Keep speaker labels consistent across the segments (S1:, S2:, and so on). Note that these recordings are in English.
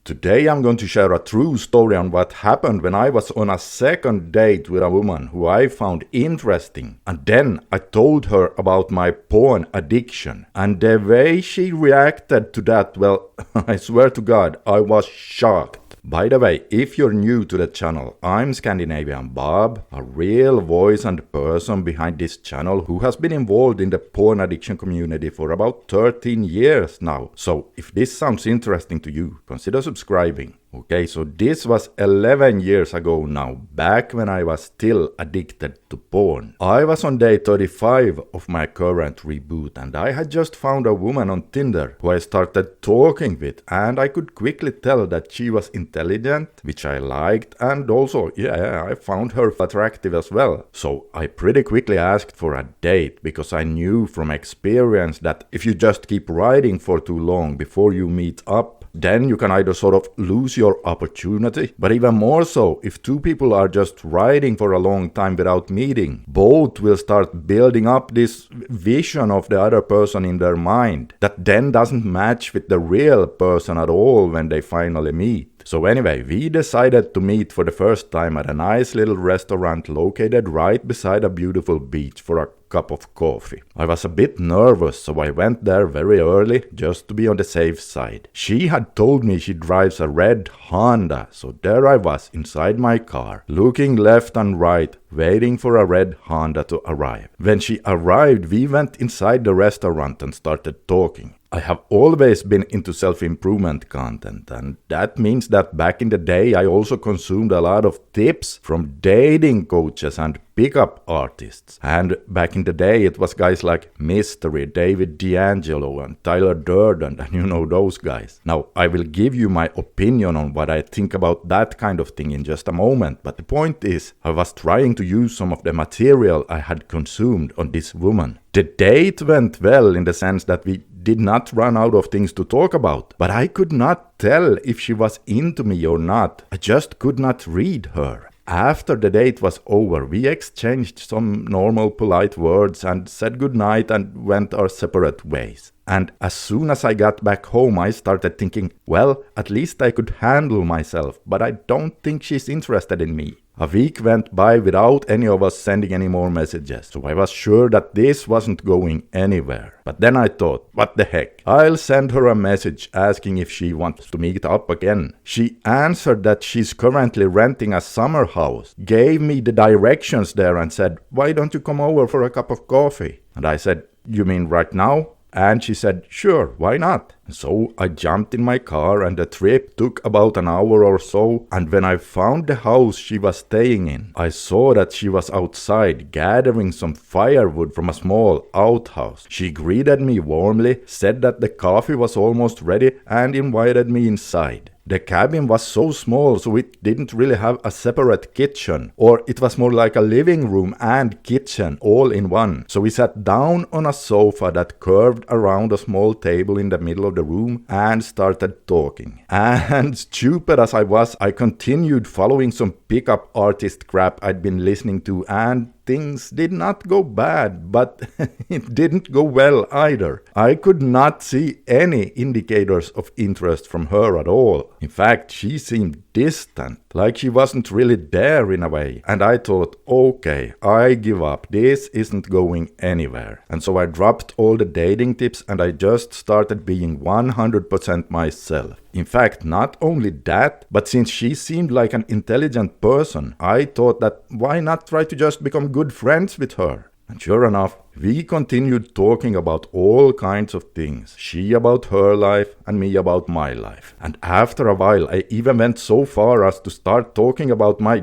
S1: Today I'm going to share a true story on what happened when I was on a second date with a woman who I found interesting. And then I told her about my porn addiction. And the way she reacted to that, well, I swear to God, I was shocked. By the way, if you're new to the channel, I'm Scandinavian Bob, a real voice and person behind this channel who has been involved in the porn addiction community for about 13 years now. So if this sounds interesting to you, consider subscribing. Okay, so this was 11 years ago now, back when I was still addicted to porn. I was on day 35 of my current reboot and I had just found a woman on Tinder who I started talking with, and I could quickly tell that she was intelligent, which I liked, and also, I found her attractive as well. So I pretty quickly asked for a date because I knew from experience that if you just keep riding for too long before you meet up, then you can either sort of lose your opportunity, but even more so, if two people are just riding for a long time without meeting, both will start building up this vision of the other person in their mind that then doesn't match with the real person at all when they finally meet. So anyway, we decided to meet for the first time at a nice little restaurant located right beside a beautiful beach for a cup of coffee. I was a bit nervous, so I went there very early just to be on the safe side. She had told me she drives a red Honda, so there I was inside my car, looking left and right, waiting for a red Honda to arrive. When she arrived, we went inside the restaurant and started talking. I have always been into self-improvement content, and that means that back in the day I also consumed a lot of tips from dating coaches and pickup artists. And back in the day it was guys like Mystery, David D'Angelo and Tyler Durden, and you know those guys. Now I will give you my opinion on what I think about that kind of thing in just a moment, but the point is I was trying to use some of the material I had consumed on this woman. The date went well in the sense that we did not run out of things to talk about, but I could not tell if she was into me or not. I just could not read her. After the date was over, we exchanged some normal polite words and said goodnight and went our separate ways. And as soon as I got back home, I started thinking, well, at least I could handle myself, but I don't think she's interested in me. A week went by without any of us sending any more messages, so I was sure that this wasn't going anywhere. But then I thought, what the heck, I'll send her a message asking if she wants to meet up again. She answered that she's currently renting a summer house, gave me the directions there and said, why don't you come over for a cup of coffee? And I said, you mean right now? And she said, sure, why not? So I jumped in my car and the trip took about an hour or so, and when I found the house she was staying in, I saw that she was outside gathering some firewood from a small outhouse. She greeted me warmly, said that the coffee was almost ready and invited me inside. The cabin was so small, so it didn't really have a separate kitchen, or it was more like a living room and kitchen all in one. So we sat down on a sofa that curved around a small table in the middle of the room and started talking. And stupid as I was, I continued following some pickup artist crap I'd been listening to, and things did not go bad, but it didn't go well either. I could not see any indicators of interest from her at all. In fact, she seemed distant, like she wasn't really there in a way. And I thought, okay, I give up. This isn't going anywhere. And so I dropped all the dating tips and I just started being 100% myself. In fact, not only that, but since she seemed like an intelligent person, I thought that why not try to just become good friends with her? And sure enough, we continued talking about all kinds of things. She about her life and me about my life. And after a while, I even went so far as to start talking about my,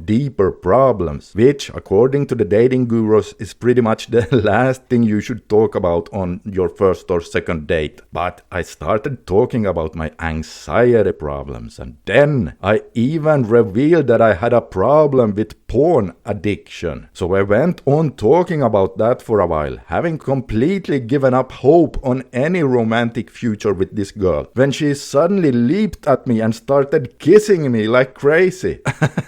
S1: deeper problems, which, according to the dating gurus, is pretty much the last thing you should talk about on your first or second date. But I started talking about my anxiety problems, and then I even revealed that I had a problem with porn addiction. So I went on talking about that for a while, having completely given up hope on any romantic future with this girl, when she suddenly leaped at me and started kissing me like crazy.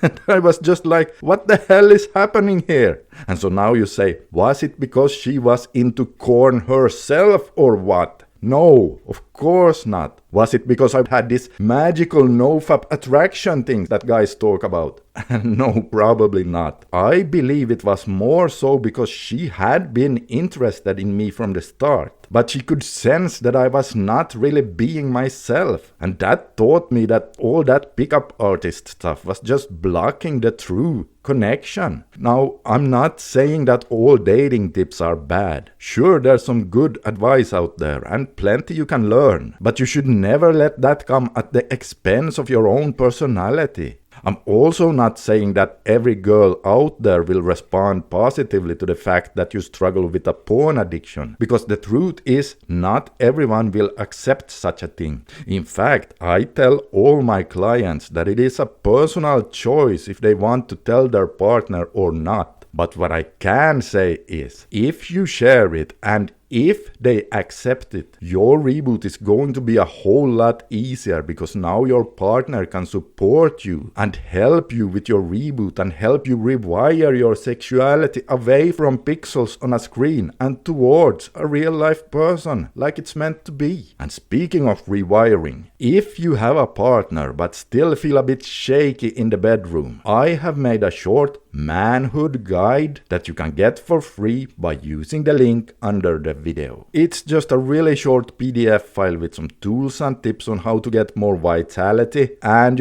S1: And I was just like, what the hell is happening here? And so now you say, was it because she was into corn herself or what? No, of course not. Was it because I had this magical nofap attraction thing that guys talk about? No, probably not. I believe it was more so because she had been interested in me from the start, but she could sense that I was not really being myself, and that taught me that all that pickup artist stuff was just blocking the true connection. Now, I'm not saying that all dating tips are bad. Sure, there's some good advice out there and plenty you can learn, but you should never let that come at the expense of your own personality. I'm also not saying that every girl out there will respond positively to the fact that you struggle with a porn addiction, because the truth is not everyone will accept such a thing. In fact, I tell all my clients that it is a personal choice if they want to tell their partner or not. But what I can say is, if you share it and if they accept it, your reboot is going to be a whole lot easier, because now your partner can support you and help you with your reboot and help you rewire your sexuality away from pixels on a screen and towards a real life person like it's meant to be. And speaking of rewiring, if you have a partner but still feel a bit shaky in the bedroom, I have made a short manhood guide that you can get for free by using the link under the video. It's just a really short PDF file with some tools and tips on how to get more vitality and,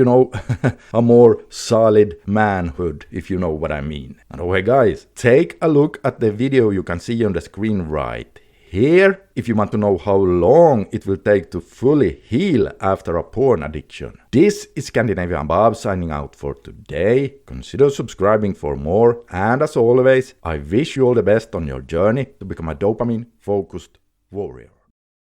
S1: a more solid manhood, if you know what I mean. And okay guys, take a look at the video you can see on the screen right here if you want to know how long it will take to fully heal after a porn addiction. This is Scandinavian Bob signing out for today. Consider subscribing for more, and as always, I wish you all the best on your journey to become a dopamine-focused warrior.